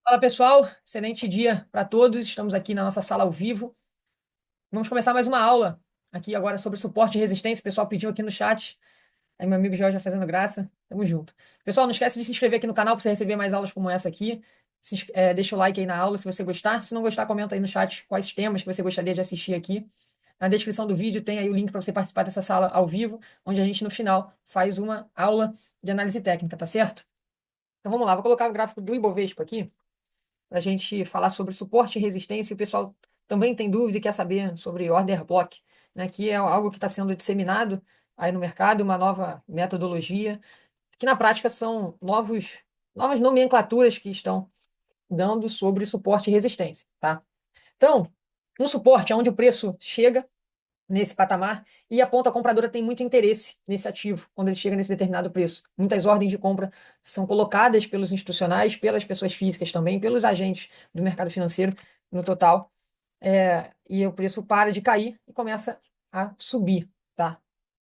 Fala pessoal, excelente dia para todos. Estamos aqui na nossa sala ao vivo. Vamos começar mais uma aula aqui agora sobre suporte e resistência. O pessoal pediu aqui no chat. Aí meu amigo Jorge já fazendo graça. Tamo junto. Pessoal, não esquece de se inscrever aqui no canal para você receber mais aulas como essa aqui. Deixa o like aí na aula se você gostar. Se não gostar, comenta aí no chat quais temas que você gostaria de assistir aqui. Na descrição do vídeo tem aí o link para você participar dessa sala ao vivo, onde a gente no final faz uma aula de análise técnica, tá certo? Então vamos lá, vou colocar o gráfico do Ibovespa aqui para a gente falar sobre suporte e resistência. E o pessoal também tem dúvida e quer saber sobre order block, né, que é algo que está sendo disseminado aí no mercado, uma nova metodologia, que na prática são novas nomenclaturas que estão dando sobre suporte e resistência, tá? Então, um suporte é onde o preço chega nesse patamar e a ponta compradora tem muito interesse nesse ativo quando ele chega nesse determinado preço. Muitas ordens de compra são colocadas pelos institucionais, pelas pessoas físicas também, pelos agentes do mercado financeiro no total, e o preço para de cair e começa a subir, tá?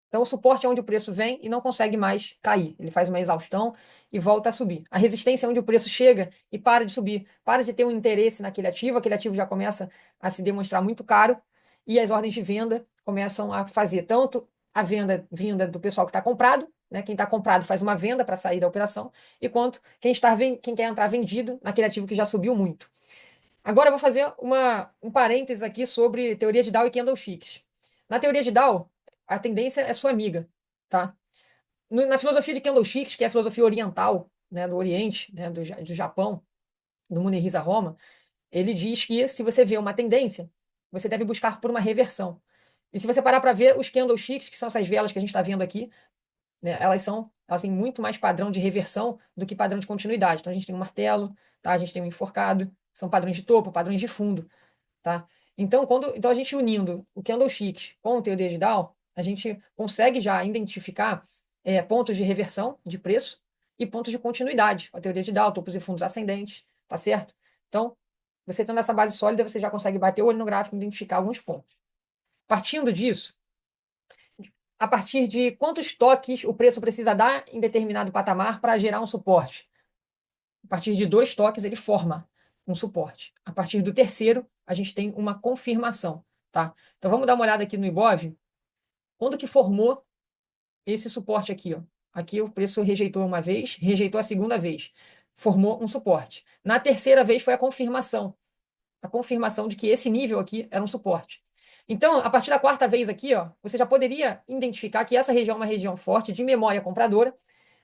Então, o suporte é onde o preço vem e não consegue mais cair. Ele faz uma exaustão e volta a subir. A resistência é onde o preço chega e para de subir, para de ter um interesse naquele aquele ativo já começa a se demonstrar muito caro e as ordens de venda começam a fazer tanto a venda vinda do pessoal que está comprado, né? Quem está comprado faz uma venda para sair da operação, e quanto quem quer entrar vendido naquele ativo que já subiu muito. Agora eu vou fazer um parênteses aqui sobre teoria de Dow e candlesticks. Na teoria de Dow, a tendência é sua amiga, tá? Na filosofia de candlesticks, que é a filosofia oriental, né, do Oriente, né, do Japão, do Munehisa Roma, ele diz que se você vê uma tendência, você deve buscar por uma reversão. E se você parar para ver os candlesticks, que são essas velas que a gente está vendo aqui, né, elas têm muito mais padrão de reversão do que padrão de continuidade. Então a gente tem um martelo, tá? A gente tem um enforcado, são padrões de topo, padrões de fundo, tá? Então a gente unindo o candlestick com o teoria de Dow, a gente consegue já identificar pontos de reversão de preço e pontos de continuidade. A teoria de Dow, topos e fundos ascendentes, tá certo? Então, você tendo essa base sólida, você já consegue bater o olho no gráfico e identificar alguns pontos. Partindo disso, a partir de quantos toques o preço precisa dar em determinado patamar para gerar um suporte? A partir de 2 toques, ele forma um suporte. A partir do terceiro, a gente tem uma confirmação, tá? Então vamos dar uma olhada aqui no Ibov. Quando que formou esse suporte aqui, ó? Aqui o preço rejeitou uma vez, rejeitou a segunda vez, formou um suporte. Na terceira vez foi a confirmação de que esse nível aqui era um suporte. Então, a partir da quarta vez aqui, ó, você já poderia identificar que essa região é uma região forte de memória compradora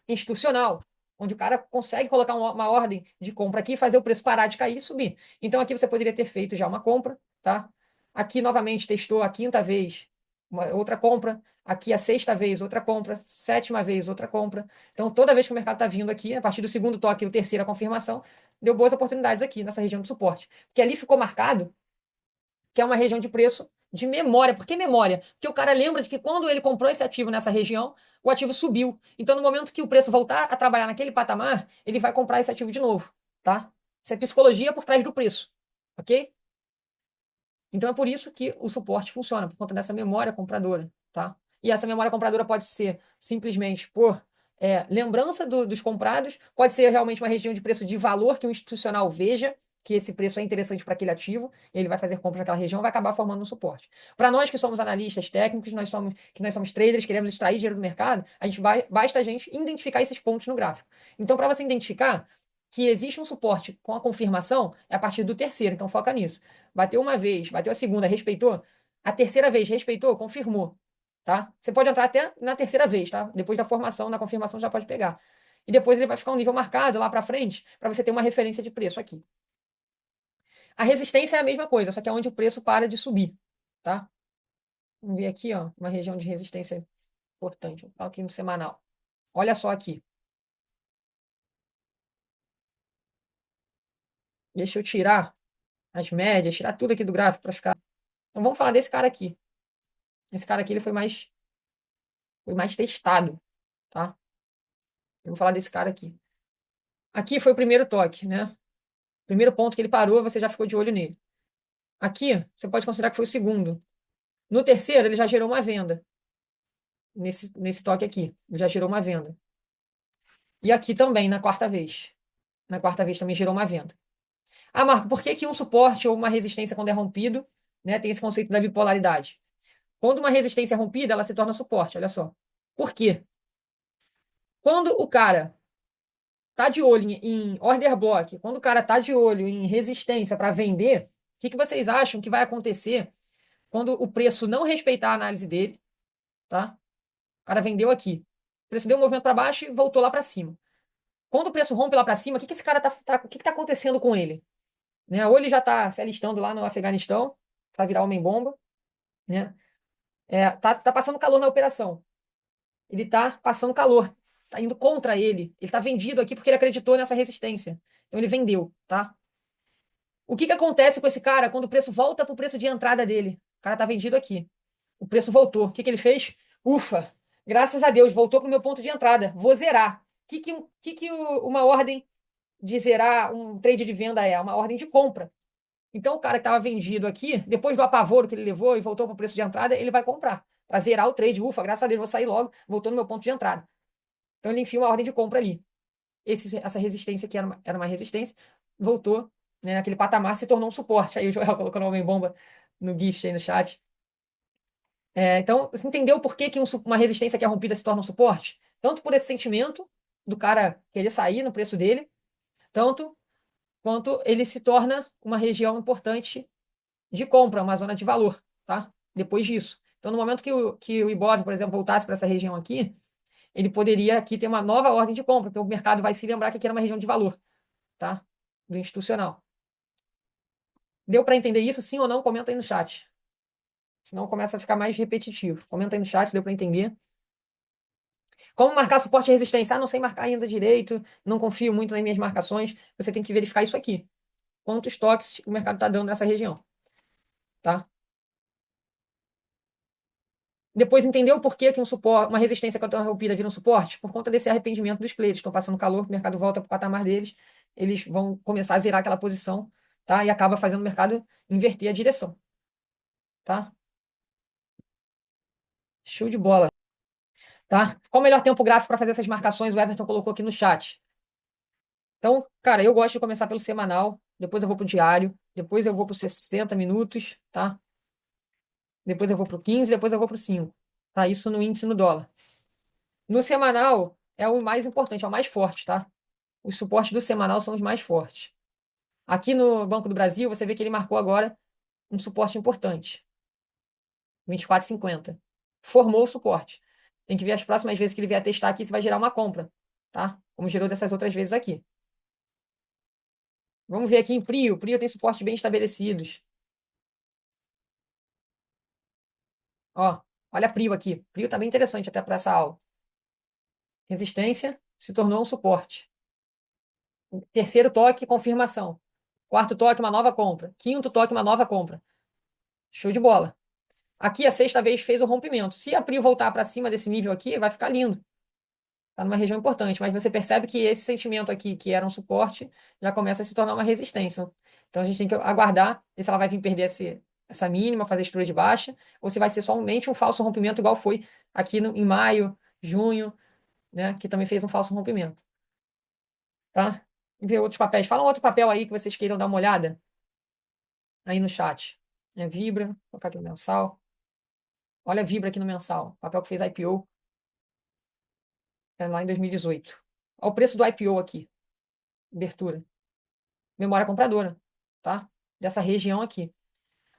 institucional, onde o cara consegue colocar uma ordem de compra aqui, fazer o preço parar de cair e subir. Então aqui você poderia ter feito já uma compra, tá? Aqui novamente testou a quinta vez, outra compra. Aqui a sexta vez, outra compra. Sétima vez, outra compra. Então toda vez que o mercado está vindo aqui, a partir do segundo toque, o terceiro, a confirmação, deu boas oportunidades aqui nessa região de suporte. Porque ali ficou marcado que é uma região de preço de memória. Por que memória? Porque o cara lembra de que quando ele comprou esse ativo nessa região, o ativo subiu. Então, no momento que o preço voltar a trabalhar naquele patamar, ele vai comprar esse ativo de novo, tá? Isso é psicologia por trás do preço, ok? Então, é por isso que o suporte funciona, por conta dessa memória compradora, tá? E essa memória compradora pode ser simplesmente por lembrança dos comprados, pode ser realmente uma região de preço de valor que o institucional veja que esse preço é interessante para aquele ativo, e ele vai fazer compra naquela região, vai acabar formando um suporte. Para nós que somos analistas técnicos, nós somos traders, queremos extrair dinheiro do mercado, basta a gente identificar esses pontos no gráfico. Então, para você identificar que existe um suporte com a confirmação, é a partir do terceiro, então foca nisso. Bateu uma vez, bateu a segunda, respeitou. A terceira vez, respeitou, confirmou, tá? Você pode entrar até na terceira vez, tá? Depois da formação, na confirmação já pode pegar. E depois ele vai ficar um nível marcado lá para frente, para você ter uma referência de preço aqui. A resistência é a mesma coisa, só que é onde o preço para de subir, tá? Vamos ver aqui, ó, uma região de resistência importante. Vou falar aqui no semanal. Olha só aqui. Deixa eu tirar as médias, tirar tudo aqui do gráfico para ficar. Então vamos falar desse cara aqui. Esse cara aqui ele foi mais testado, tá? Eu vou falar desse cara aqui. Aqui foi o primeiro toque, né? Primeiro ponto que ele parou, você já ficou de olho nele. Aqui, você pode considerar que foi o segundo. No terceiro, ele já gerou uma venda. Nesse toque aqui, ele já gerou uma venda. E aqui também, na quarta vez. Na quarta vez também gerou uma venda. Ah, Marco, por que que um suporte ou uma resistência, quando é rompido, né, tem esse conceito da bipolaridade? Quando uma resistência é rompida, ela se torna suporte, olha só. Por quê? Quando o cara tá de olho em order block, quando o cara tá de olho em resistência para vender, o que que vocês acham que vai acontecer quando o preço não respeitar a análise dele, tá? O cara vendeu aqui. O preço deu um movimento para baixo e voltou lá para cima. Quando o preço rompe lá para cima, o que que esse cara o que que tá acontecendo com ele? Né? Ou ele já tá se alistando lá no Afeganistão para virar homem-bomba, né? Tá passando calor na operação. Ele tá passando calor, tá indo contra ele. Ele tá vendido aqui porque ele acreditou nessa resistência. Então ele vendeu, tá? O que que acontece com esse cara quando o preço volta pro preço de entrada dele? O cara tá vendido aqui. O preço voltou. O que que ele fez? Ufa! Graças a Deus, voltou pro meu ponto de entrada. Vou zerar. Uma ordem de zerar um trade de venda é? Uma ordem de compra. Então, o cara que estava vendido aqui, depois do apavoro que ele levou e voltou para o preço de entrada, ele vai comprar. Para zerar o trade. Ufa, graças a Deus, vou sair logo, voltou no meu ponto de entrada. Então, ele enfia uma ordem de compra ali. Essa resistência aqui era uma resistência, voltou, né, naquele patamar, se tornou um suporte. Aí o Joel colocou no homem-bomba no GIF aí no chat. Então, você entendeu por que que uma resistência que é rompida se torna um suporte? Tanto por esse sentimento do cara querer sair no preço dele, tanto quanto ele se torna uma região importante de compra, uma zona de valor, tá? Depois disso. Então, no momento que o Ibov, por exemplo, voltasse para essa região aqui, ele poderia aqui ter uma nova ordem de compra, porque o mercado vai se lembrar que aqui era uma região de valor, tá? Do institucional. Deu para entender isso, sim ou não? Comenta aí no chat. Senão começa a ficar mais repetitivo. Comenta aí no chat se deu para entender. Como marcar suporte e resistência? Ah, não sei marcar ainda direito, não confio muito nas minhas marcações. Você tem que verificar isso aqui. Quantos toques o mercado está dando nessa região, tá? Depois entendeu por que que uma resistência quando é rompida vira um suporte? Por conta desse arrependimento dos players. Estão passando calor, o mercado volta para o patamar deles, eles vão começar a zerar aquela posição, tá? E acaba fazendo o mercado inverter a direção, tá? Show de bola, tá? Qual o melhor tempo gráfico para fazer essas marcações? O Everton colocou aqui no chat. Então, cara, eu gosto de começar pelo semanal, depois eu vou pro diário, depois eu vou pro 60 minutos, tá? Depois eu vou pro 15, depois eu vou pro 5, tá? Isso no índice no dólar. No semanal é o mais importante, é o mais forte, tá? Os suportes do semanal são os mais fortes. Aqui no Banco do Brasil, você vê que ele marcou agora um suporte importante, 24,50. Formou o suporte. Tem que ver as próximas vezes que ele vier testar aqui se vai gerar uma compra, tá? Como gerou dessas outras vezes aqui. Vamos ver aqui em Prio. Prio tem suportes bem estabelecidos. Ó, olha a Prio aqui. Prio tá bem interessante até para essa aula. Resistência se tornou um suporte. Terceiro toque, confirmação. Quarto toque, uma nova compra. Quinto toque, uma nova compra. Show de bola. Aqui a sexta vez fez o rompimento. Se a Prio voltar para cima desse nível aqui, vai ficar lindo. Está numa região importante, mas você percebe que esse sentimento aqui, que era um suporte, já começa a se tornar uma resistência. Então a gente tem que aguardar ver se ela vai vir perder essa mínima, fazer estrutura de baixa, ou se vai ser somente um falso rompimento, igual foi aqui em maio, junho, né, que também fez um falso rompimento. Tá? Ver outros papéis. Fala um outro papel aí que vocês queiram dar uma olhada aí no chat. Vibra, vou colocar aqui no mensal. Olha a Vibra aqui no mensal, papel que fez IPO lá em 2018. Olha o preço do IPO aqui, abertura. Memória compradora, tá? Dessa região aqui.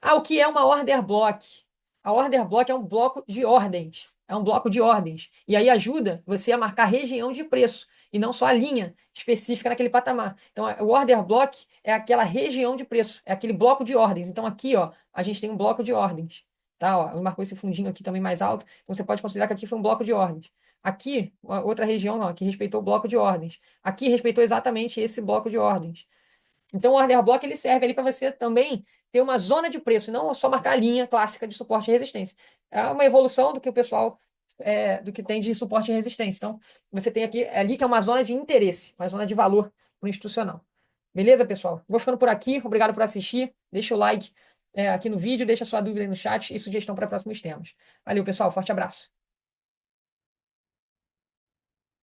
Ah, o que é uma order block? A order block é um bloco de ordens. É um bloco de ordens. E aí ajuda você a marcar região de preço e não só a linha específica naquele patamar. Então, o order block é aquela região de preço, é aquele bloco de ordens. Então, aqui, ó, a gente tem um bloco de ordens. Tá? Ó, marcou esse fundinho aqui também mais alto. Então, você pode considerar que aqui foi um bloco de ordens. Aqui, outra região, ó, que respeitou o bloco de ordens. Aqui respeitou exatamente esse bloco de ordens. Então, o order block ele serve ali para você também ter uma zona de preço, não só marcar a linha clássica de suporte e resistência. É uma evolução do que o pessoal do que tem de suporte e resistência. Então, você tem aqui ali que é uma zona de interesse, uma zona de valor para o institucional. Beleza, pessoal? Vou ficando por aqui. Obrigado por assistir. Deixa o like aqui no vídeo, deixa sua dúvida aí no chat e sugestão para próximos temas. Valeu, pessoal. Forte abraço.